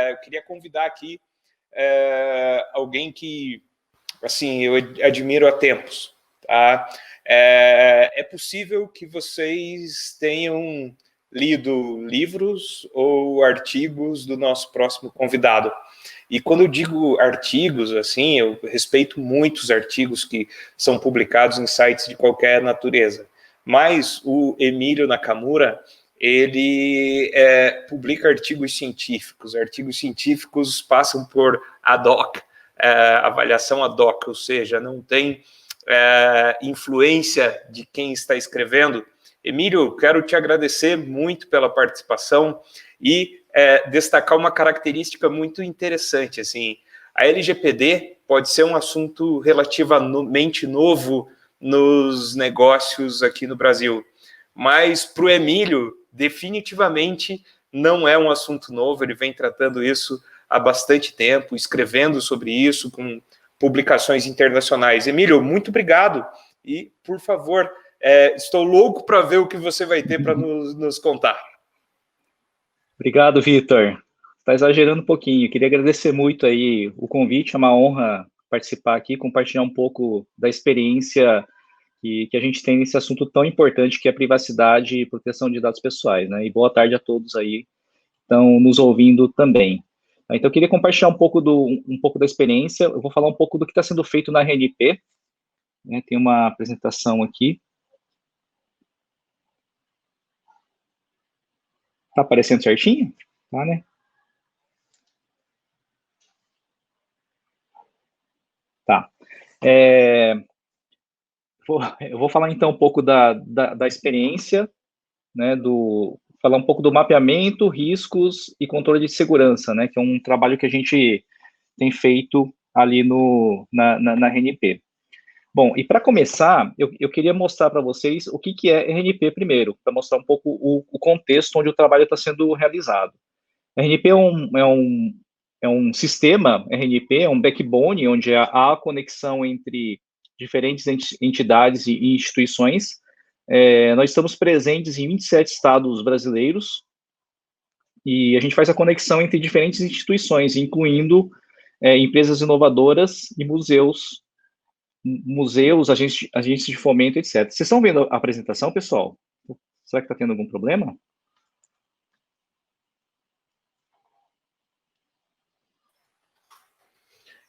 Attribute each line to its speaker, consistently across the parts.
Speaker 1: Eu queria convidar aqui alguém que, assim, eu admiro há tempos, tá? É possível que vocês tenham lido livros ou artigos do nosso próximo convidado. E quando eu digo artigos, assim, eu respeito muitos artigos que são publicados em sites de qualquer natureza. Mas o Emílio Nakamura, ele publica artigos científicos. Artigos científicos passam por ad hoc, avaliação ad hoc, ou seja, não tem influência de quem está escrevendo. Emílio, quero te agradecer muito pela participação e destacar uma característica muito interessante. Assim, a LGPD pode ser um assunto relativamente novo nos negócios aqui no Brasil, mas para o Emílio, definitivamente não é um assunto novo. Ele vem tratando isso há bastante tempo, escrevendo sobre isso com publicações internacionais. Emílio, muito obrigado e, por favor, estou louco para ver o que você vai ter para nos contar.
Speaker 2: Obrigado, Vitor. Está exagerando um pouquinho. Queria agradecer muito aí o convite. É uma honra participar aqui, compartilhar um pouco da experiência que a gente tem nesse assunto tão importante que é a privacidade e proteção de dados pessoais, né? E boa tarde a todos aí que estão nos ouvindo também. Então, eu queria compartilhar um pouco da experiência. Eu vou falar um pouco do que está sendo feito na RNP, né? Tem uma apresentação aqui. Tá aparecendo certinho? Tá, né? Tá. Eu vou falar, então, um pouco da experiência, né, falar um pouco do mapeamento, riscos e controle de segurança, né, que é um trabalho que a gente tem feito ali na RNP. Bom, e para começar, eu queria mostrar para vocês o que é RNP primeiro, para mostrar um pouco o contexto onde o trabalho está sendo realizado. A RNP é um sistema, RNP é um backbone, onde há a conexão entre diferentes entidades e instituições. Nós estamos presentes em 27 estados brasileiros e a gente faz a conexão entre diferentes instituições, incluindo empresas inovadoras e museus, agências de fomento, etc. Vocês estão vendo a apresentação, pessoal? Será que está tendo algum problema?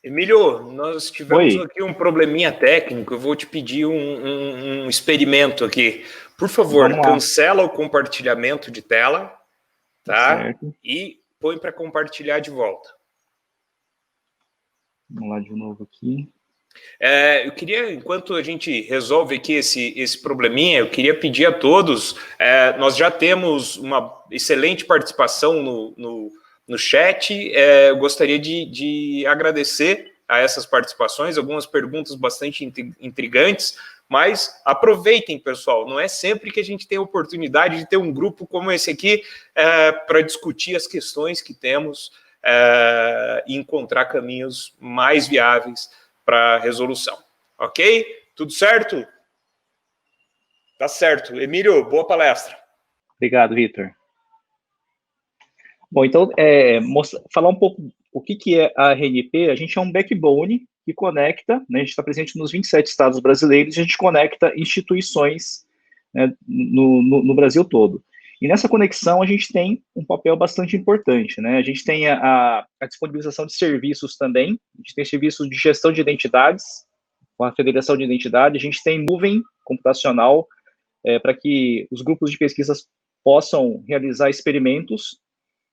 Speaker 1: Emílio, nós tivemos aqui um probleminha técnico. Eu vou te pedir um experimento aqui. Por favor, cancela o compartilhamento de tela, tá? Certo. E põe para compartilhar de volta.
Speaker 2: Vamos lá de novo aqui.
Speaker 1: Eu queria, enquanto a gente resolve aqui esse probleminha, eu queria pedir a todos, nós já temos uma excelente participação no chat. Eu gostaria de agradecer a essas participações, algumas perguntas bastante intrigantes, mas aproveitem, pessoal, não é sempre que a gente tem a oportunidade de ter um grupo como esse aqui para discutir as questões que temos e encontrar caminhos mais viáveis para resolução. Ok? Tudo certo? Tá certo. Emílio, boa palestra.
Speaker 2: Obrigado, Vitor. Bom, então, falar um pouco o que é a RNP. A gente é um backbone que conecta, né, a gente está presente nos 27 estados brasileiros, e a gente conecta instituições, né, no Brasil todo. E nessa conexão a gente tem um papel bastante importante, né? A gente tem a disponibilização de serviços também, a gente tem serviços de gestão de identidades, com a federação de identidade, a gente tem nuvem computacional para que os grupos de pesquisas possam realizar experimentos.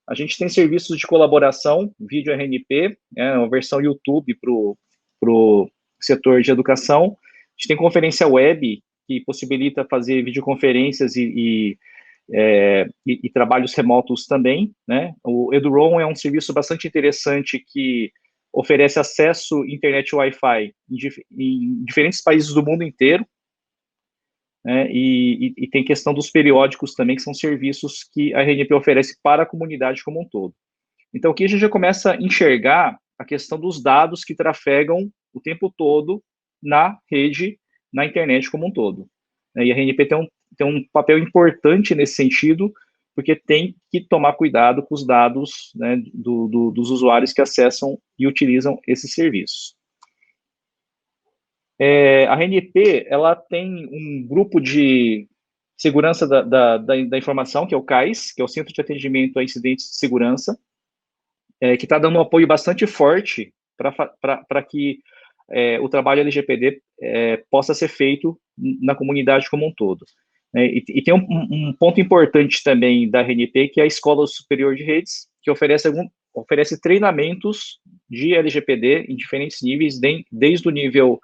Speaker 2: A gente tem serviços de colaboração, vídeo RNP, uma versão YouTube para o setor de educação. A gente tem conferência web, que possibilita fazer videoconferências e trabalhos remotos também, né? O Eduroam é um serviço bastante interessante que oferece acesso à internet Wi-Fi em diferentes países do mundo inteiro, né? E tem questão dos periódicos também, que são serviços que a RNP oferece para a comunidade como um todo. Então, aqui a gente já começa a enxergar a questão dos dados que trafegam o tempo todo na rede, na internet como um todo. E a RNP tem um papel importante nesse sentido, porque tem que tomar cuidado com os dados, né, dos usuários que acessam e utilizam esses serviços. A RNP, ela tem um grupo de segurança da informação, que é o CAIS, que é o Centro de Atendimento a Incidentes de Segurança, que está dando um apoio bastante forte para que o trabalho LGPD possa ser feito na comunidade como um todo. E tem um ponto importante também da RNP, que é a Escola Superior de Redes, que oferece treinamentos de LGPD em diferentes níveis, desde o nível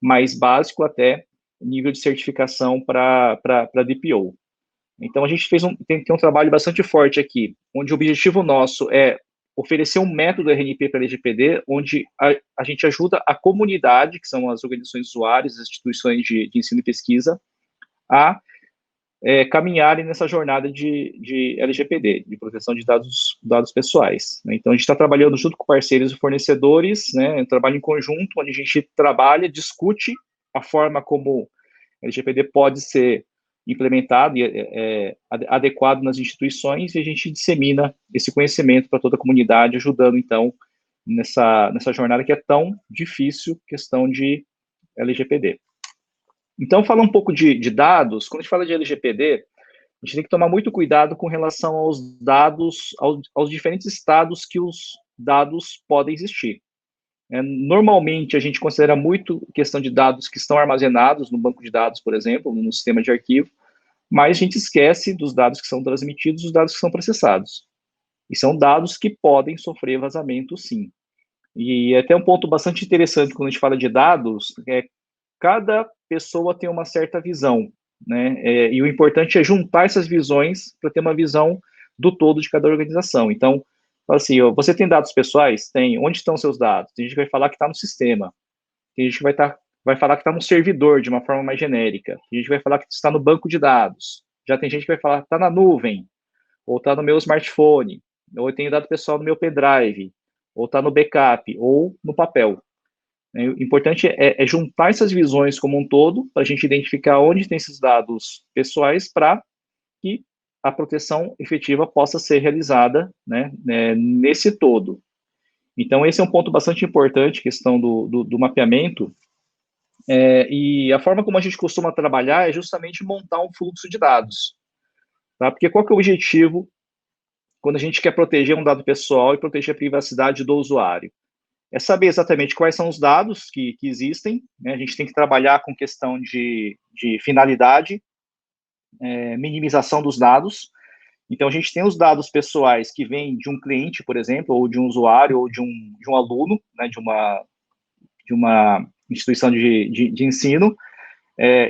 Speaker 2: mais básico até nível de certificação para DPO. Então, a gente tem um trabalho bastante forte aqui, onde o objetivo nosso é oferecer um método RNP para LGPD, onde a gente ajuda a comunidade, que são as organizações usuárias, as instituições de ensino e pesquisa, a caminharem nessa jornada de LGPD, de proteção de dados pessoais. Né? Então, a gente está trabalhando junto com parceiros e fornecedores, né, um trabalho em conjunto, onde a gente trabalha, discute a forma como a LGPD pode ser implementado e adequado nas instituições, e a gente dissemina esse conhecimento para toda a comunidade, ajudando, então, nessa jornada que é tão difícil, questão de LGPD. Então, falar um pouco de dados, quando a gente fala de LGPD, a gente tem que tomar muito cuidado com relação aos dados, aos diferentes estados que os dados podem existir. Normalmente, a gente considera muito questão de dados que estão armazenados no banco de dados, por exemplo, no sistema de arquivo, mas a gente esquece dos dados que são transmitidos, dos dados que são processados. E são dados que podem sofrer vazamento, sim. E até um ponto bastante interessante quando a gente fala de dados, cada pessoa tem uma certa visão, né? E o importante é juntar essas visões para ter uma visão do todo de cada organização. Então, assim, você tem dados pessoais? Tem. Onde estão seus dados? Tem gente que vai falar que está no sistema. Tem gente que vai falar que está no servidor, de uma forma mais genérica. Tem gente que vai falar que está no banco de dados. Já tem gente que vai falar que está na nuvem, ou está no meu smartphone, ou eu tenho dado pessoal no meu pendrive, ou está no backup, ou no papel. O importante é juntar essas visões como um todo, para a gente identificar onde tem esses dados pessoais, para que a proteção efetiva possa ser realizada, né, nesse todo. Então, esse é um ponto bastante importante, questão do mapeamento, e a forma como a gente costuma trabalhar é justamente montar um fluxo de dados, tá? Porque qual que é o objetivo quando a gente quer proteger um dado pessoal e proteger a privacidade do usuário? É saber exatamente quais são os dados que existem, né? A gente tem que trabalhar com questão de finalidade, minimização dos dados. Então, a gente tem os dados pessoais que vêm de um cliente, por exemplo, ou de um usuário, ou de um aluno, né, de uma instituição de ensino.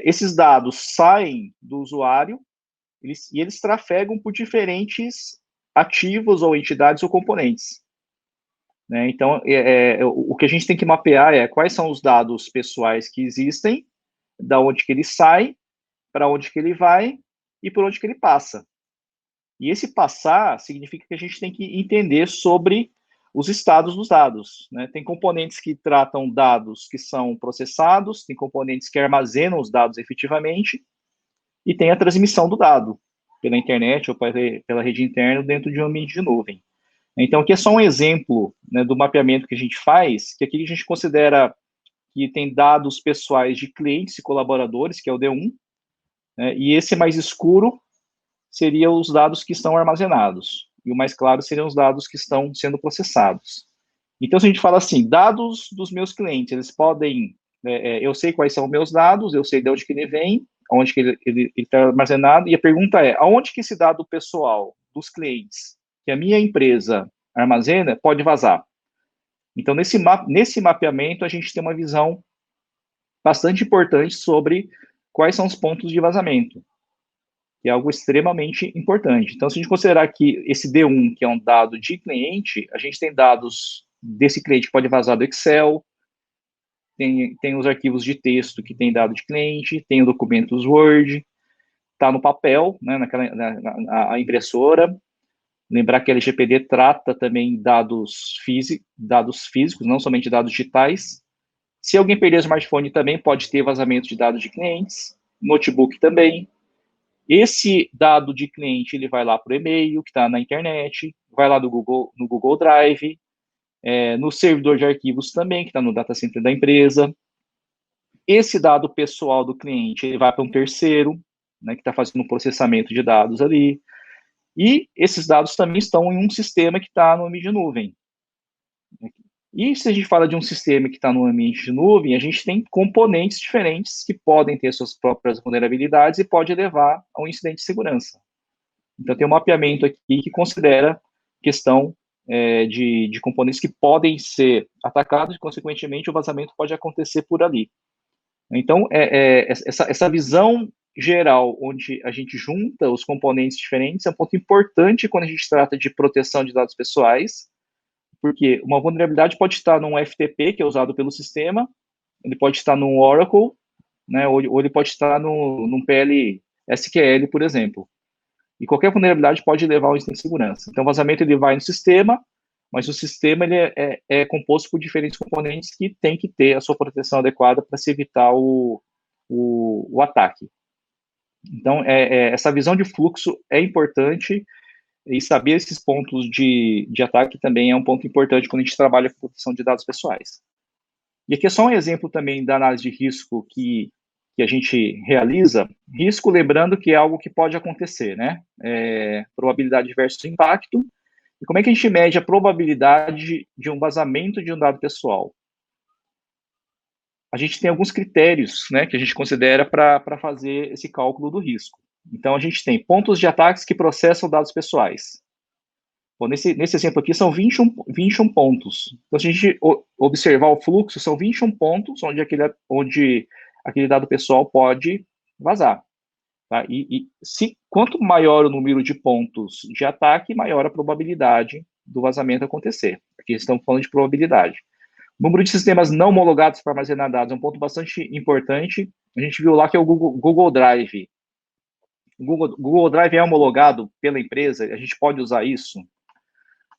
Speaker 2: Esses dados saem do usuário e eles trafegam por diferentes ativos ou entidades ou componentes. Né? Então, o que a gente tem que mapear é quais são os dados pessoais que existem, da onde que ele sai, para onde que ele vai e por onde que ele passa. E esse passar significa que a gente tem que entender sobre os estados dos dados. Né? Tem componentes que tratam dados que são processados, tem componentes que armazenam os dados efetivamente, e tem a transmissão do dado pela internet ou pela rede interna dentro de um ambiente de nuvem. Então, aqui é só um exemplo, né, do mapeamento que a gente faz, que aqui a gente considera que tem dados pessoais de clientes e colaboradores, que é o D1, né, e esse mais escuro seria os dados que estão armazenados, e o mais claro seriam os dados que estão sendo processados. Então, se a gente fala assim, dados dos meus clientes, eles podem, eu sei quais são os meus dados, eu sei de onde que ele vem, onde que ele está armazenado, e a pergunta é, aonde que esse dado pessoal dos clientes, que a minha empresa armazena, pode vazar? Então, nesse mapeamento, a gente tem uma visão bastante importante sobre quais são os pontos de vazamento, que é algo extremamente importante. Então, se a gente considerar que esse D1, que é um dado de cliente, a gente tem dados desse cliente que pode vazar do Excel, tem os arquivos de texto que tem dado de cliente, tem os documentos Word, está no papel, né, na impressora. Lembrar que a LGPD trata também dados físicos, não somente dados digitais. Se alguém perder o smartphone, também pode ter vazamento de dados de clientes, notebook também. Esse dado de cliente, ele vai lá para o e-mail, que está na internet, vai lá no Google Drive, no servidor de arquivos também, que está no data center da empresa. Esse dado pessoal do cliente, ele vai para um terceiro, né, que está fazendo um processamento de dados ali. E esses dados também estão em um sistema que está no ambiente de nuvem. E se a gente fala de um sistema que está no ambiente de nuvem, a gente tem componentes diferentes que podem ter suas próprias vulnerabilidades e pode levar a um incidente de segurança. Então, tem um mapeamento aqui que considera questão de componentes que podem ser atacados e, consequentemente, o vazamento pode acontecer por ali. Então, essa visão geral, onde a gente junta os componentes diferentes, é um ponto importante quando a gente trata de proteção de dados pessoais, porque uma vulnerabilidade pode estar num FTP, que é usado pelo sistema, ele pode estar num Oracle, né, ou ele pode estar num PL SQL, por exemplo. E qualquer vulnerabilidade pode levar ao incidente de segurança. Então, o vazamento ele vai no sistema, mas o sistema ele é composto por diferentes componentes que tem que ter a sua proteção adequada para se evitar o ataque. Então, essa visão de fluxo é importante, e saber esses pontos de ataque também é um ponto importante quando a gente trabalha com proteção de dados pessoais. E aqui é só um exemplo também da análise de risco que a gente realiza. Risco, lembrando que é algo que pode acontecer, né? Probabilidade versus impacto. E como é que a gente mede a probabilidade de um vazamento de um dado pessoal? A gente tem alguns critérios, né, que a gente considera para fazer esse cálculo do risco. Então, a gente tem pontos de ataques que processam dados pessoais. Bom, nesse exemplo aqui, são 21 pontos. Então, se a gente observar o fluxo, são 21 pontos onde aquele dado pessoal pode vazar. Tá? Quanto maior o número de pontos de ataque, maior a probabilidade do vazamento acontecer. Aqui estamos falando de probabilidade. O número de sistemas não homologados para armazenar dados é um ponto bastante importante. A gente viu lá que é o Google Drive. O Google Drive é homologado pela empresa, a gente pode usar isso.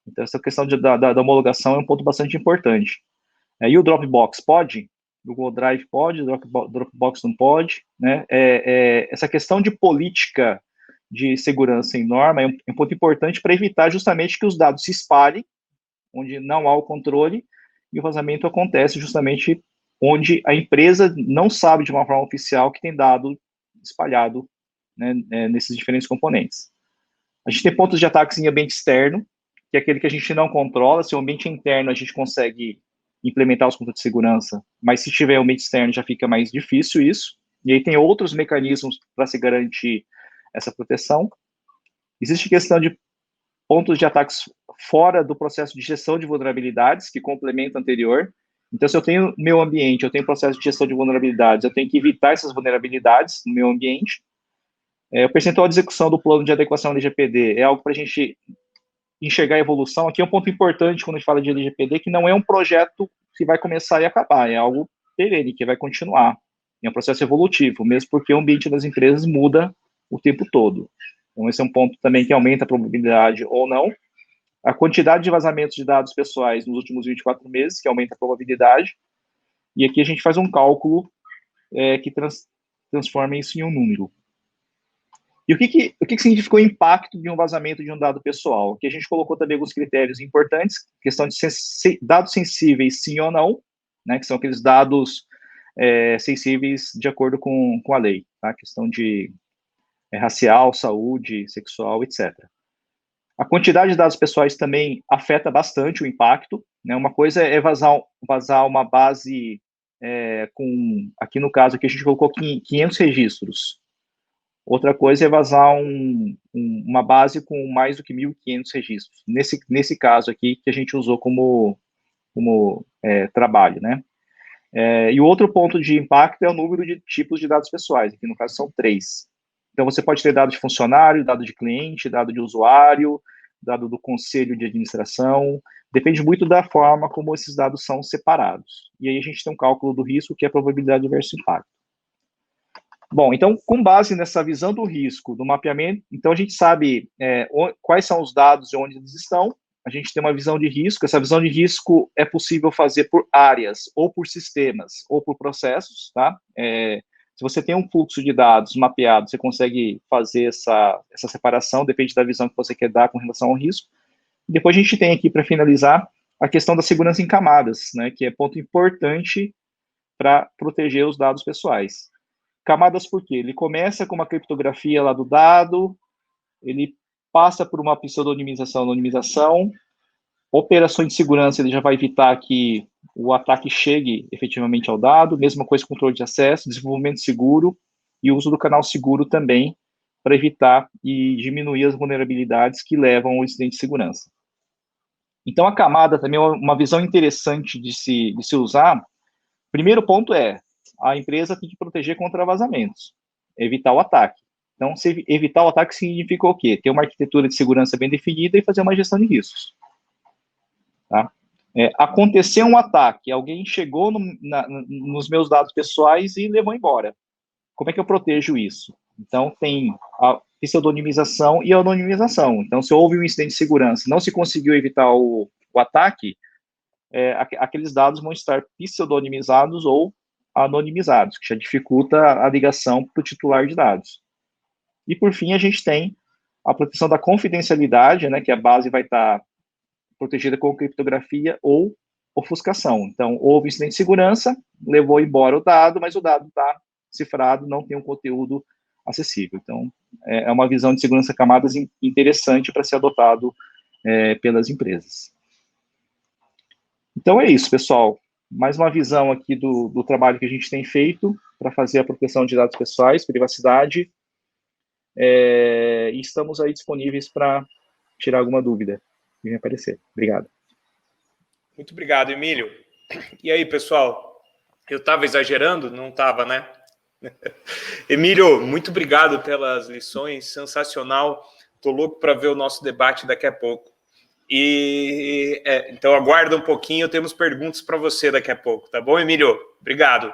Speaker 2: Então, essa questão da homologação é um ponto bastante importante. E o Dropbox pode? O Google Drive pode, o Dropbox não pode. Né? Essa questão de política de segurança em norma é um ponto importante para evitar justamente que os dados se espalhem, onde não há o controle, e o vazamento acontece justamente onde a empresa não sabe de uma forma oficial que tem dado espalhado, né, nesses diferentes componentes. A gente tem pontos de ataques em ambiente externo, que é aquele que a gente não controla. Se o ambiente interno a gente consegue implementar os pontos de segurança, mas se tiver ambiente externo já fica mais difícil isso. E aí tem outros mecanismos para se garantir essa proteção. Existe questão de pontos de ataques fora do processo de gestão de vulnerabilidades, que complementa o anterior. Então, se eu tenho meu ambiente, eu tenho processo de gestão de vulnerabilidades, eu tenho que evitar essas vulnerabilidades no meu ambiente. O percentual de execução do plano de adequação LGPD é algo para a gente enxergar a evolução. Aqui é um ponto importante quando a gente fala de LGPD, que não é um projeto que vai começar e acabar, é algo perene, que vai continuar. É um processo evolutivo, mesmo porque o ambiente das empresas muda o tempo todo. Então, esse é um ponto também que aumenta a probabilidade ou não. A quantidade de vazamentos de dados pessoais nos últimos 24 meses, que aumenta a probabilidade. E aqui a gente faz um cálculo que transforma isso em um número. E o que significa o impacto de um vazamento de um dado pessoal? Aqui a gente colocou também alguns critérios importantes, questão de dados sensíveis, sim ou não, né, que são aqueles dados sensíveis de acordo com a lei, tá? Questão de racial, saúde, sexual, etc. A quantidade de dados pessoais também afeta bastante o impacto, né? Uma coisa é vazar uma base aqui no caso, aqui a gente colocou 500 registros. Outra coisa é vazar uma base com mais do que 1.500 registros. Nesse caso aqui, que a gente usou como trabalho, né? E o outro ponto de impacto é o número de tipos de dados pessoais. Aqui, no caso, são 3. Então, você pode ter dado de funcionário, dado de cliente, dado de usuário, dado do conselho de administração. Depende muito da forma como esses dados são separados. E aí a gente tem um cálculo do risco, que é a probabilidade versus impacto. Bom, então, com base nessa visão do risco, do mapeamento, então a gente sabe quais são os dados e onde eles estão, a gente tem uma visão de risco. Essa visão de risco é possível fazer por áreas, ou por sistemas, ou por processos, tá? Se você tem um fluxo de dados mapeado, você consegue fazer essa separação, depende da visão que você quer dar com relação ao risco. Depois a gente tem aqui, para finalizar, a questão da segurança em camadas, né, que é ponto importante para proteger os dados pessoais. Camadas por quê? Ele começa com uma criptografia lá do dado, ele passa por uma pseudonimização, anonimização, operações de segurança, ele já vai evitar que o ataque chegue efetivamente ao dado, mesma coisa com controle de acesso, desenvolvimento seguro e uso do canal seguro também, para evitar e diminuir as vulnerabilidades que levam ao incidente de segurança. Então, a camada também é uma visão interessante de se usar. Primeiro ponto é, a empresa tem que proteger contra vazamentos, evitar o ataque. Então, se evitar o ataque significa o quê? Ter uma arquitetura de segurança bem definida e fazer uma gestão de riscos. Tá? Aconteceu um ataque, alguém chegou nos meus dados pessoais e levou embora. Como é que eu protejo isso? Então, tem a pseudonimização e a anonimização. Então, se houve um incidente de segurança, não se conseguiu evitar o ataque, aqueles dados vão estar pseudonimizados ou anonimizados, que já dificulta a ligação para o titular de dados. E, por fim, a gente tem a proteção da confidencialidade, né, que a base vai estar protegida com criptografia ou ofuscação. Então, houve incidente de segurança, levou embora o dado, mas o dado está cifrado, não tem um conteúdo acessível. Então, é uma visão de segurança camadas interessante para ser adotado pelas empresas. Então, é isso, pessoal. Mais uma visão aqui do trabalho que a gente tem feito para fazer a proteção de dados pessoais, privacidade, e estamos aí disponíveis para tirar alguma dúvida que venha aparecer. Obrigado.
Speaker 1: Muito obrigado, Emílio. E aí, pessoal? Eu estava exagerando? Não estava, né? Emílio, muito obrigado pelas lições, sensacional. Estou louco para ver o nosso debate daqui a pouco. Então, aguarda um pouquinho, temos perguntas para você daqui a pouco, tá bom, Emílio? Obrigado.